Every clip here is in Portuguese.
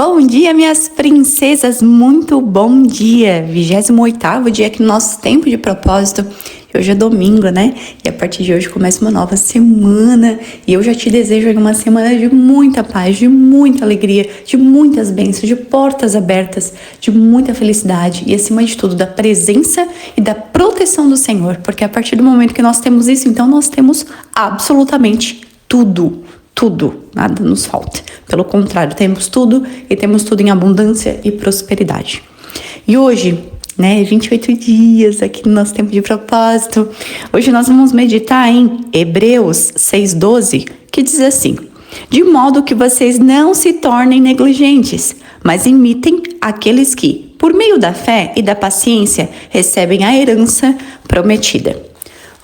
Bom dia, minhas princesas, muito bom dia! 28º dia aqui no nosso tempo de propósito. Hoje é domingo, né? E a partir de hoje começa uma nova semana. E eu já te desejo uma semana de muita paz, de muita alegria, de muitas bênçãos, de portas abertas, de muita felicidade e, acima de tudo, da presença e da proteção do Senhor. Porque a partir do momento que nós temos isso, então nós temos absolutamente tudo. Tudo, nada nos falta. Pelo contrário, temos tudo e temos tudo em abundância e prosperidade. E hoje, 28 dias aqui no nosso tempo de propósito. Hoje nós vamos meditar em Hebreus 6:12, que diz assim: de modo que vocês não se tornem negligentes, mas imitem aqueles que, por meio da fé e da paciência, recebem a herança prometida.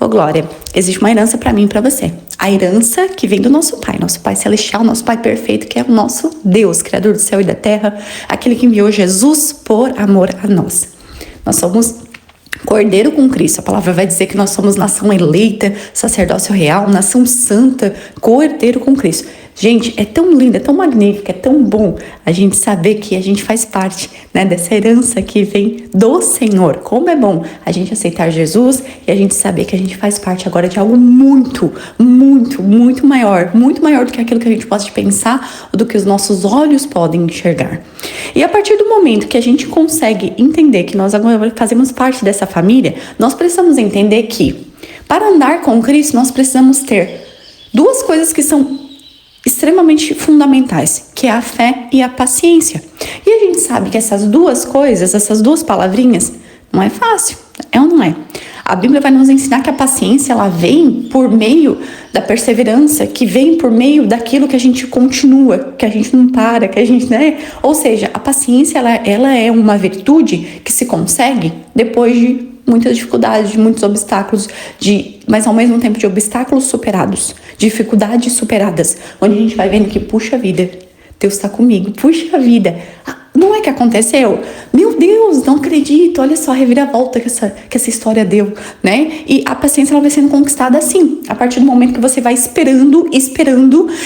Ô Glória, existe uma herança para mim e para você. A herança que vem do nosso Pai Celestial, nosso Pai perfeito, que é o nosso Deus, Criador do céu e da terra, aquele que enviou Jesus por amor a nós. Nós somos Cordeiro com Cristo. A palavra vai dizer que nós somos nação eleita, sacerdócio real, nação santa, Cordeiro com Cristo. Gente, é tão lindo, é tão magnífico, é tão bom a gente saber que a gente faz parte, dessa herança que vem do Senhor. Como é bom a gente aceitar Jesus e a gente saber que a gente faz parte agora de algo muito, muito, muito maior do que aquilo que a gente pode pensar ou do que os nossos olhos podem enxergar. E a partir do momento que a gente consegue entender que nós agora fazemos parte dessa família, nós precisamos entender que, para andar com Cristo, nós precisamos ter duas coisas que são extremamente fundamentais, que é a fé e a paciência. E a gente sabe que essas duas coisas, essas duas palavrinhas, não é fácil, é ou não é? A Bíblia vai nos ensinar que a paciência, ela vem por meio da perseverança, que vem por meio daquilo que a gente continua, que a gente não para, que a gente, Ou seja, a paciência, ela é uma virtude que se consegue depois de muitas dificuldades, de muitos obstáculos, mas ao mesmo tempo de obstáculos superados, dificuldades superadas, onde a gente vai vendo que, puxa vida, Deus está comigo, puxa vida, não é que aconteceu? Meu Deus, não acredito, olha só a reviravolta que essa história deu, E a paciência, ela vai sendo conquistada assim, a partir do momento que você vai esperando,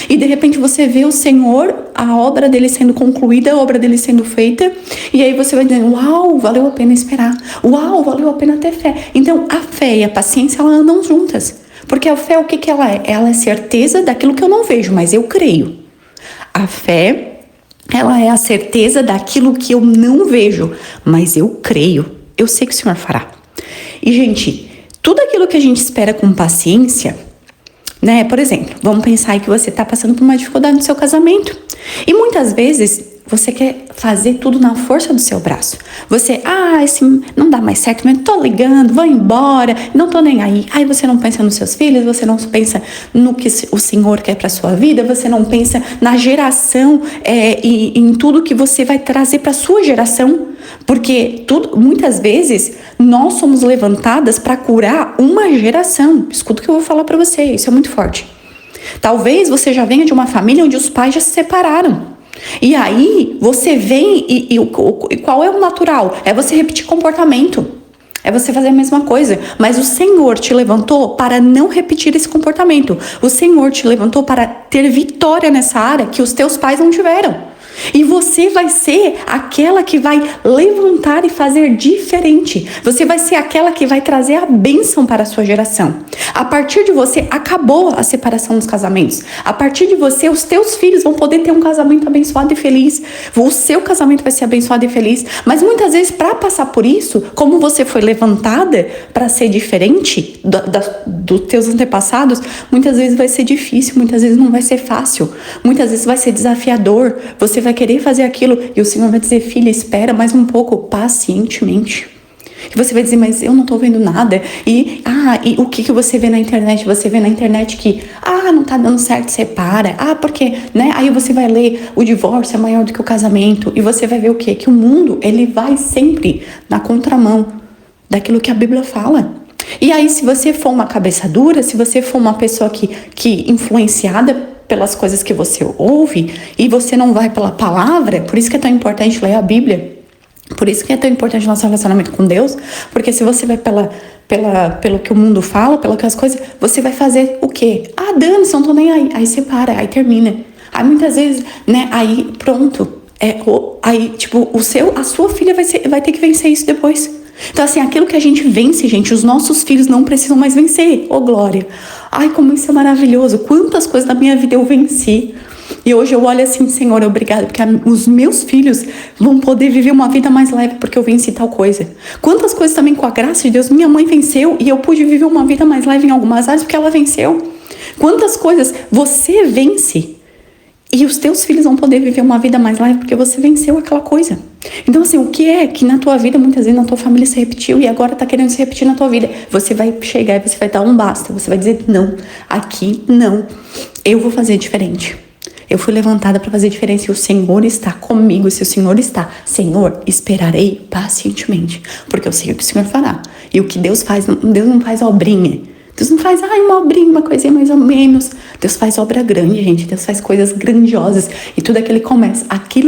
e de repente você vê o Senhor, a obra dele sendo concluída, a obra dele sendo feita, e aí você vai dizendo, uau, valeu a pena esperar, uau, valeu a pena ter fé. Então, a fé e a paciência, elas andam juntas, porque a fé, o que ela é? Ela é certeza daquilo que eu não vejo, mas eu creio. A fé, ela é a certeza daquilo que eu não vejo, mas eu creio, eu sei que o Senhor fará. E, gente, tudo aquilo que a gente espera com paciência, por exemplo, vamos pensar aí que você está passando por uma dificuldade no seu casamento. E muitas vezes você quer fazer tudo na força do seu braço. Você, esse não dá mais certo, mas tô ligando, vou embora, não tô nem aí. Aí você não pensa nos seus filhos, você não pensa no que o Senhor quer pra sua vida, você não pensa na geração e em tudo que você vai trazer pra sua geração. Porque muitas vezes nós somos levantadas para curar uma geração. Escuta o que eu vou falar pra você, isso é muito forte. Talvez você já venha de uma família onde os pais já se separaram. E aí você vem e qual é o natural? É você repetir comportamento. É você fazer a mesma coisa. Mas o Senhor te levantou para não repetir esse comportamento. O Senhor te levantou para ter vitória nessa área que os teus pais não tiveram. E você vai ser aquela que vai levantar e fazer diferente. Você vai ser aquela que vai trazer a bênção para a sua geração. A partir de você, acabou a separação dos casamentos. A partir de você, os teus filhos vão poder ter um casamento abençoado e feliz. O seu casamento vai ser abençoado e feliz. Mas muitas vezes, para passar por isso, como você foi levantada para ser diferente dos teus antepassados, muitas vezes vai ser difícil, muitas vezes não vai ser fácil. Muitas vezes vai ser desafiador. Você vai querer fazer aquilo e o Senhor vai dizer, filha, espera mais um pouco, pacientemente. E você vai dizer, mas eu não tô vendo nada. E o que você vê na internet? Você vê na internet que, não tá dando certo, separa. Porque, Aí você vai ler, o divórcio é maior do que o casamento. E você vai ver o quê? Que o mundo, ele vai sempre na contramão daquilo que a Bíblia fala. E aí, se você for uma cabeça dura, se você for uma pessoa que influenciada pelas coisas que você ouve e você não vai pela palavra, por isso que é tão importante ler a Bíblia, por isso que é tão importante o nosso relacionamento com Deus, porque se você vai pelo que o mundo fala, pelas que as coisas, você vai fazer o quê? Dane-se, não tô nem aí. Aí você para, aí termina. Aí muitas vezes, aí pronto, Aí, tipo, a sua filha vai ter que vencer isso depois. Então, assim, aquilo que a gente vence, gente, os nossos filhos não precisam mais vencer. Ô, glória! Ai, como isso é maravilhoso! Quantas coisas da minha vida eu venci. E hoje eu olho assim, Senhor, obrigado, porque os meus filhos vão poder viver uma vida mais leve porque eu venci tal coisa. Quantas coisas também, com a graça de Deus, minha mãe venceu e eu pude viver uma vida mais leve em algumas áreas porque ela venceu. Quantas coisas você vence e os teus filhos vão poder viver uma vida mais leve porque você venceu aquela coisa. Então, assim, o que é que na tua vida, muitas vezes na tua família se repetiu e agora tá querendo se repetir na tua vida? Você vai chegar e você vai dar um basta. Você vai dizer, não, aqui não. Eu vou fazer diferente. Eu fui levantada para fazer diferença e o Senhor está comigo. Se o Senhor está, Senhor, esperarei pacientemente, porque eu sei o que o Senhor fará. E o que Deus faz, Deus não faz obrinha. Deus não faz, uma obrinha, uma coisinha mais ou menos. Deus faz obra grande, gente. Deus faz coisas grandiosas. E tudo aquilo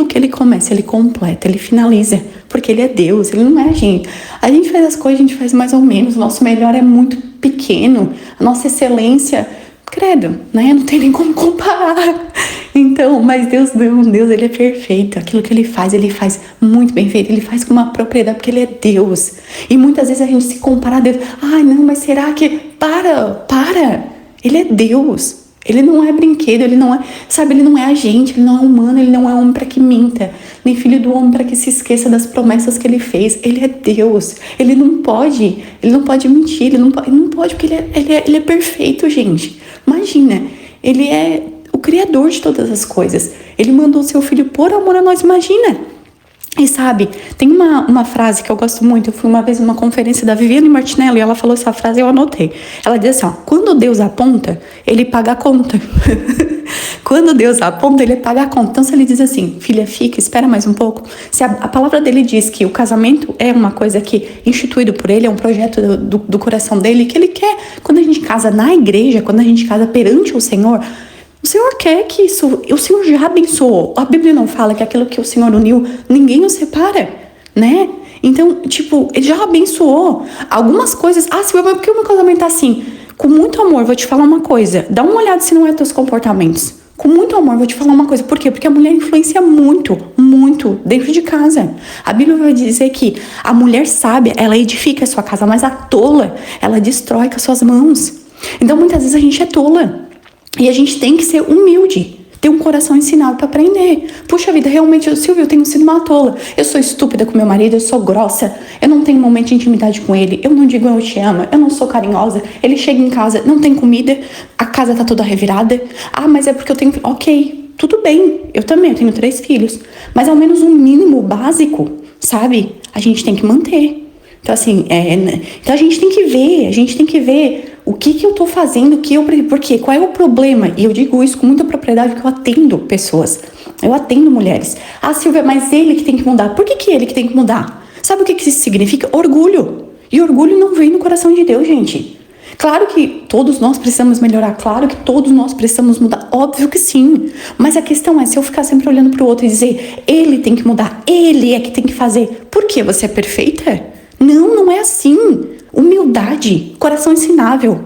que Ele começa, Ele completa, Ele finaliza. Porque Ele é Deus, Ele não é a gente. A gente faz as coisas, a gente faz mais ou menos. O nosso melhor é muito pequeno. A nossa excelência, credo, né? Não tem nem como comparar. Então, mas Deus, Ele é perfeito. Aquilo que Ele faz muito bem feito. Ele faz com uma propriedade, porque Ele é Deus. E muitas vezes a gente se compara a Deus. Ai, não, mas será que... Para! Ele é Deus. Ele não é brinquedo, Ele não é... Sabe, Ele não é a gente, Ele não é humano, Ele não é homem para que minta. Nem filho do homem para que se esqueça das promessas que Ele fez. Ele é Deus. Ele não pode mentir. Ele não pode porque Ele é perfeito, gente. Imagina, Ele é o Criador de todas as coisas. Ele mandou o seu Filho por amor a nós, imagina. E sabe, tem uma frase que eu gosto muito. Eu fui uma vez numa conferência da Viviane Martinelli e ela falou essa frase e eu anotei. Ela diz assim, quando Deus aponta, Ele paga a conta. Quando Deus aponta, Ele paga a conta. Então se Ele diz assim, filha, fica, espera mais um pouco. Se a palavra dele diz que o casamento é uma coisa que, instituído por Ele, é um projeto do coração dele, que Ele quer, quando a gente casa na igreja, quando a gente casa perante o Senhor quer que isso, o Senhor já abençoou. A Bíblia não fala que aquilo que o Senhor uniu, ninguém o separa, né? Então, tipo, Ele já abençoou. Algumas coisas, Silvia, mas por que o meu casamento tá assim? Com muito amor, vou te falar uma coisa. Dá uma olhada se não é teus comportamentos. Com muito amor, vou te falar uma coisa. Por quê? Porque a mulher influencia muito, muito dentro de casa. A Bíblia vai dizer que a mulher sábia, ela edifica a sua casa, mas a tola, ela destrói com as suas mãos. Então, muitas vezes a gente é tola. E a gente tem que ser humilde, ter um coração ensinado para aprender. Puxa vida, realmente, Silvia, eu tenho sido uma tola. Eu sou estúpida com meu marido, eu sou grossa, eu não tenho momento de intimidade com ele, eu não digo eu te amo, eu não sou carinhosa, ele chega em casa, não tem comida, a casa tá toda revirada. Mas é porque eu tenho... Ok, tudo bem, eu também, eu tenho 3 filhos. Mas ao menos um mínimo básico, sabe? A gente tem que manter. Então, assim, então a gente tem que ver o que eu tô fazendo, porque qual é o problema? E eu digo isso com muita propriedade, porque eu atendo pessoas, eu atendo mulheres. Silvia, mas ele que tem que mudar. Por que ele que tem que mudar? Sabe o que isso significa? Orgulho. E orgulho não vem no coração de Deus, gente. Claro que todos nós precisamos melhorar, claro que todos nós precisamos mudar, óbvio que sim. Mas a questão é, se eu ficar sempre olhando pro outro e dizer, ele tem que mudar, ele é que tem que fazer, por quê? Você é perfeita? Não é assim. Humildade, coração ensinável.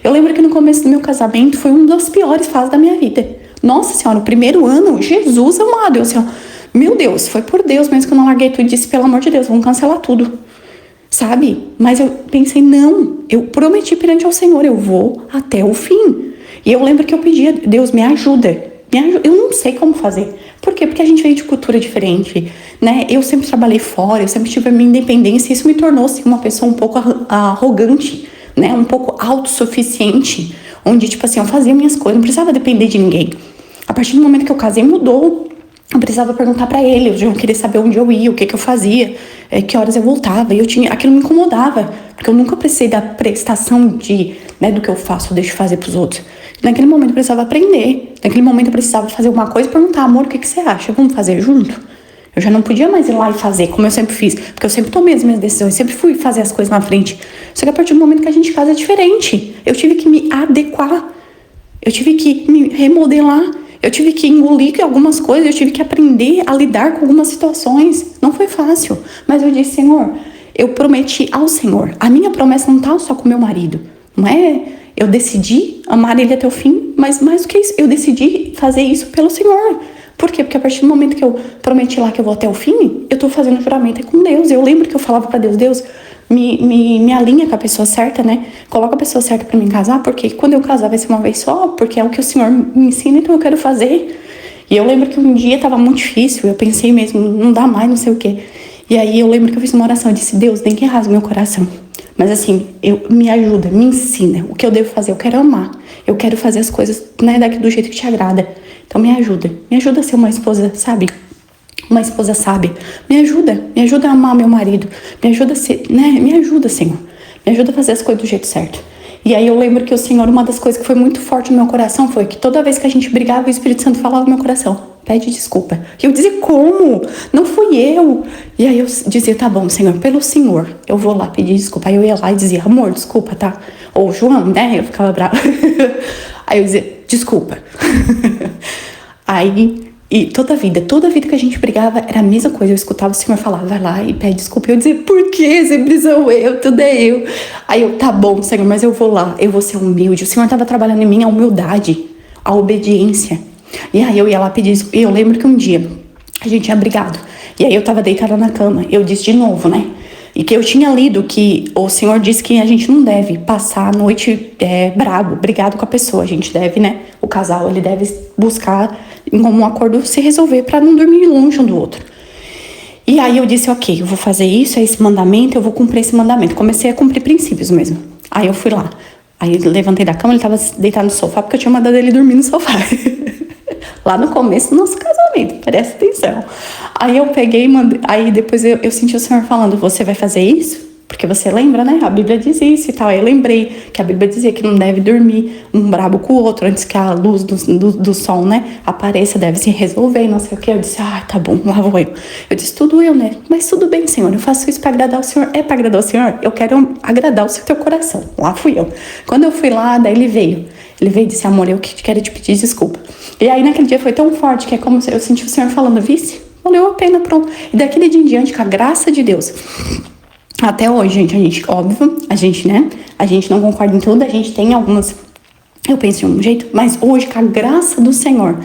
Eu lembro que no começo do meu casamento foi uma das piores fases da minha vida. Nossa Senhora, o primeiro ano, Jesus amado, eu assim, meu Deus, foi por Deus mesmo que eu não larguei tudo e disse, pelo amor de Deus, vamos cancelar tudo. Sabe? Mas eu pensei, não, eu prometi perante ao Senhor, eu vou até o fim. E eu lembro que eu pedia, Deus, me ajuda. Eu não sei como fazer. Por quê? Porque a gente veio de cultura diferente, né? Eu sempre trabalhei fora, eu sempre tive a minha independência. Isso me tornou, assim, uma pessoa um pouco arrogante, né? Um pouco autossuficiente. Onde, tipo assim, eu fazia minhas coisas, não precisava depender de ninguém. A partir do momento que eu casei, mudou. Eu precisava perguntar pra ele, eu queria saber onde eu ia, o que eu fazia, que horas eu voltava. E aquilo me incomodava, porque eu nunca precisei da prestação do que eu faço ou deixo de fazer pros outros. Naquele momento eu precisava aprender. Naquele momento eu precisava fazer alguma coisa e perguntar, amor, o que você acha? Vamos fazer junto? Eu já não podia mais ir lá e fazer, como eu sempre fiz. Porque eu sempre tomei as minhas decisões, sempre fui fazer as coisas na frente. Só que a partir do momento que a gente casa é diferente. Eu tive que me adequar. Eu tive que me remodelar. Eu tive que engolir algumas coisas. Eu tive que aprender a lidar com algumas situações. Não foi fácil. Mas eu disse, Senhor, eu prometi ao Senhor. A minha promessa não está só com meu marido. Não é... Eu decidi amar ele até o fim, mas mais do que isso, eu decidi fazer isso pelo Senhor. Por quê? Porque a partir do momento que eu prometi lá que eu vou até o fim, eu tô fazendo juramento com Deus. Eu lembro que eu falava pra Deus, Deus, me alinha com a pessoa certa, né? Coloca a pessoa certa pra me casar, porque quando eu casar vai ser uma vez só, porque é o que o Senhor me ensina, então eu quero fazer. E eu lembro que um dia tava muito difícil, eu pensei mesmo, não dá mais, não sei o quê. E aí eu lembro que eu fiz uma oração, eu disse, Deus, nem que rasgue meu coração. Mas assim, me ajuda, me ensina o que eu devo fazer, eu quero amar. Eu quero fazer as coisas, né, do jeito que te agrada. Então me ajuda a ser uma esposa, sabe? Uma esposa sábia. Me ajuda a amar meu marido. Me ajuda a ser, né? Me ajuda, Senhor. Me ajuda a fazer as coisas do jeito certo. E aí eu lembro que o Senhor, uma das coisas que foi muito forte no meu coração foi que toda vez que a gente brigava, o Espírito Santo falava no meu coração, pede desculpa. E eu dizia, como? Não fui eu. E aí eu dizia, tá bom, Senhor, pelo Senhor, eu vou lá pedir desculpa. Aí eu ia lá e dizia, amor, desculpa, tá? Ou João, né? Eu ficava brava. Aí eu dizia, desculpa. Aí... E toda vida que a gente brigava era a mesma coisa. Eu escutava o Senhor falar, vai lá e pede desculpa. Eu dizia, por quê? Sempre sou eu, tudo é eu. Aí eu, tá bom, Senhor, mas eu vou lá, eu vou ser humilde. O Senhor estava trabalhando em mim a humildade, a obediência. E aí eu ia lá pedir desculpa. E eu lembro que um dia a gente tinha brigado. E aí eu tava deitada na cama. Eu disse de novo, né? E que eu tinha lido que o Senhor disse que a gente não deve passar a noite brigado com a pessoa. A gente deve, né? O casal, ele deve buscar em comum acordo se resolver para não dormir longe um do outro. E aí eu disse, ok, eu vou fazer isso, é esse mandamento, eu vou cumprir esse mandamento. Comecei a cumprir princípios mesmo. Aí eu fui lá. Aí eu levantei da cama, ele tava deitado no sofá, porque eu tinha mandado ele dormir no sofá. Lá no começo do nosso casamento, presta atenção. Aí eu peguei e mandei. Aí depois eu senti o Senhor falando, você vai fazer isso? Porque você lembra, né? A Bíblia diz isso e tal. Aí eu lembrei que a Bíblia dizia que não deve dormir um brabo com o outro antes que a luz do sol, né, apareça, deve se resolver, não sei o que. Eu disse, tá bom, lá vou eu. Eu disse, tudo eu, né? Mas tudo bem, Senhor, eu faço isso para agradar o Senhor. É para agradar o Senhor? Eu quero agradar o seu teu coração. Lá fui eu. Quando eu fui lá, daí ele veio. Ele veio e disse, amor, eu quero te pedir desculpa. E aí naquele dia foi tão forte que é como se eu senti o Senhor falando, vice, valeu a pena, pronto. E daquele dia em diante, com a graça de Deus... Até hoje, gente, óbvio, a gente não concorda em tudo, a gente tem algumas, eu penso de um jeito, mas hoje, com a graça do Senhor,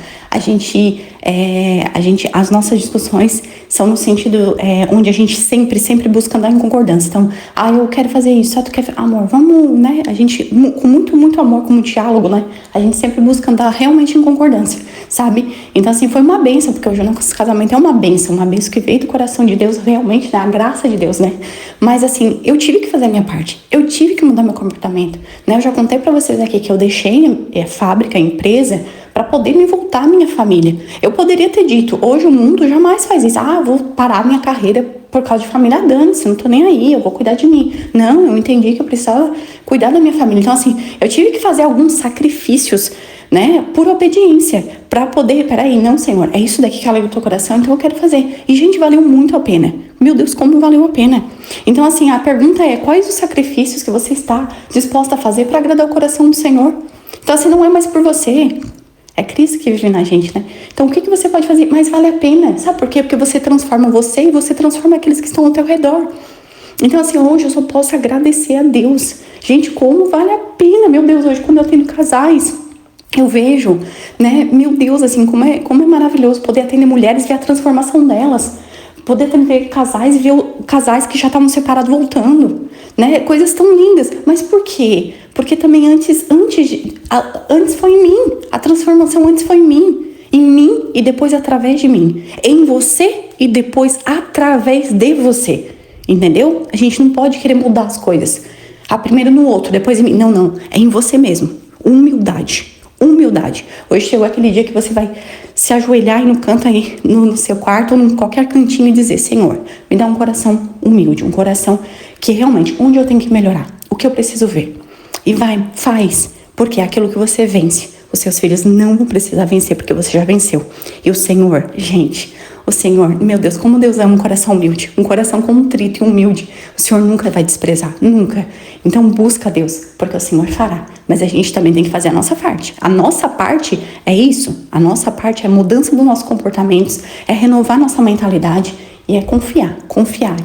as nossas discussões são no sentido onde a gente sempre busca andar em concordância. Então, eu quero fazer isso, só tu quer, amor, vamos, né? A gente, com muito amor, com muito diálogo, né? A gente sempre busca andar realmente em concordância, sabe? Então, assim, foi uma bênção, porque hoje o nosso casamento é uma bênção que veio do coração de Deus, realmente, né? A graça de Deus, né? Mas, assim, eu tive que fazer a minha parte, eu tive que mudar meu comportamento, né? Eu já contei pra vocês aqui que eu deixei a fábrica, a empresa, para poder me voltar à minha família. Eu poderia ter dito, hoje o mundo jamais faz isso. Eu vou parar minha carreira por causa de família, dane-se, não tô nem aí, eu vou cuidar de mim. Não, eu entendi que eu precisava cuidar da minha família. Então, assim, eu tive que fazer alguns sacrifícios, né, por obediência, para poder, peraí, não, Senhor, é isso daqui que alegra o teu coração, então eu quero fazer. E, gente, valeu muito a pena. Meu Deus, como valeu a pena. Então, assim, a pergunta é, quais os sacrifícios que você está disposta a fazer para agradar o coração do Senhor? Então, assim, não é mais por você. É Cristo que vive na gente, né? Então, o que você pode fazer? Mas vale a pena. Sabe por quê? Porque você transforma você e você transforma aqueles que estão ao teu redor. Então, assim, hoje eu só posso agradecer a Deus. Gente, como vale a pena, meu Deus, hoje quando eu tenho casais, eu vejo, né? Meu Deus, assim, como é maravilhoso poder atender mulheres e ver a transformação delas. Poder atender casais e ver casais que já estavam separados voltando, né? Coisas tão lindas. Mas por quê? Porque também antes foi em mim. A transformação antes foi em mim. Em mim e depois através de mim. Em você e depois através de você. Entendeu? A gente não pode querer mudar as coisas. Primeiro no outro, depois em mim. Não. É em você mesmo. Humildade. Hoje chegou aquele dia que você vai se ajoelhar aí no canto aí, no seu quarto ou em qualquer cantinho e dizer, Senhor, me dá um coração humilde, um coração que realmente, onde eu tenho que melhorar, o que eu preciso ver. E faz, porque é aquilo que você vence. Os seus filhos não vão precisar vencer, porque você já venceu. E o Senhor, gente, o Senhor, meu Deus, como Deus ama um coração humilde, um coração contrito e humilde. O Senhor nunca vai desprezar, nunca. Então busca Deus, porque o Senhor fará. Mas a gente também tem que fazer a nossa parte. A nossa parte é isso. A nossa parte é a mudança dos nossos comportamentos, é renovar nossa mentalidade e é confiar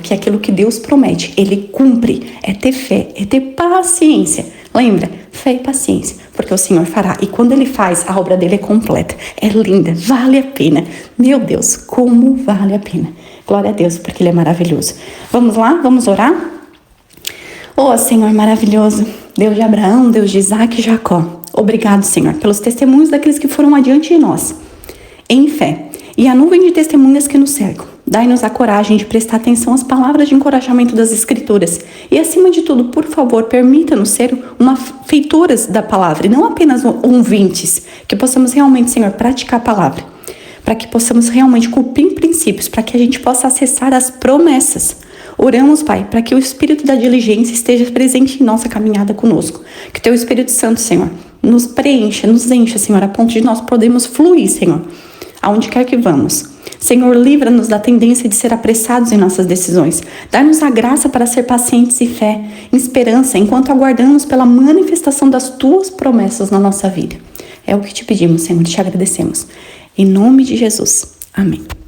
que aquilo que Deus promete, Ele cumpre. É ter fé, é ter paciência. Lembra? Fé e paciência, porque o Senhor fará. E quando Ele faz, a obra dele é completa. É linda, vale a pena. Meu Deus, como vale a pena. Glória a Deus, porque Ele é maravilhoso. Vamos lá? Vamos orar? Oh, Senhor maravilhoso, Deus de Abraão, Deus de Isaac e Jacó. Obrigado, Senhor, pelos testemunhos daqueles que foram adiante de nós, em fé. E a nuvem de testemunhas que nos cercam. Dai-nos a coragem de prestar atenção às palavras de encorajamento das Escrituras. E, acima de tudo, por favor, permita-nos ser feitoras da palavra e não apenas ouvintes. Que possamos realmente, Senhor, praticar a palavra. Para que possamos realmente cumprir princípios, para que a gente possa acessar as promessas. Oramos, Pai, para que o Espírito da diligência esteja presente em nossa caminhada conosco. Que o Teu Espírito Santo, Senhor, nos preencha, nos encha, Senhor, a ponto de nós podermos fluir, Senhor, aonde quer que vamos. Senhor, livra-nos da tendência de ser apressados em nossas decisões. Dá-nos a graça para ser pacientes e fé, esperança, enquanto aguardamos pela manifestação das Tuas promessas na nossa vida. É o que te pedimos, Senhor, e te agradecemos. Em nome de Jesus. Amém.